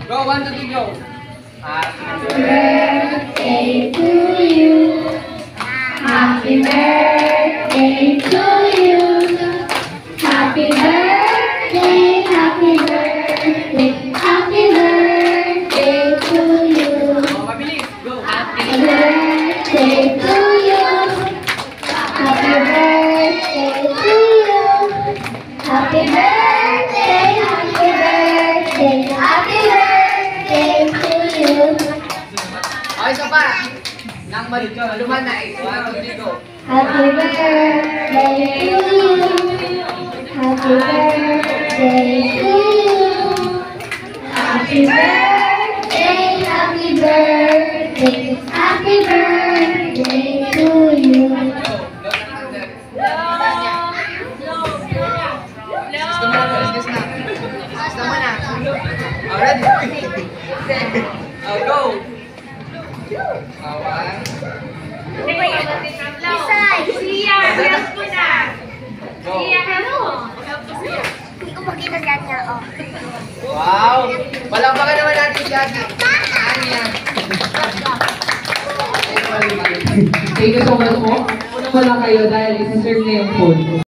Go, 1, 2, 3, go. Happy birthday to you. Happy birthday to you. Happy birthday, happy birthday, happy birthday to you. Oh, mabilis. Go. Happy birthday to you. Happy birthday to you. Happy birthday, happy birthday, happy birthday to you. Okay, isa pa. Nang maluman na eh. 1, 2, 3, go. Happy birthday to you. Happy birthday to you. Happy birthday, happy birthday, happy birthday to you. Oh, go. Siya, help ko na. Go. Siya, hello. Hindi ko makita si Anya, oh. Wow. Palakpakan naman natin si Ate. Ano yan? Thank you so much po. Wala kayo dahil isa-serve na yung food.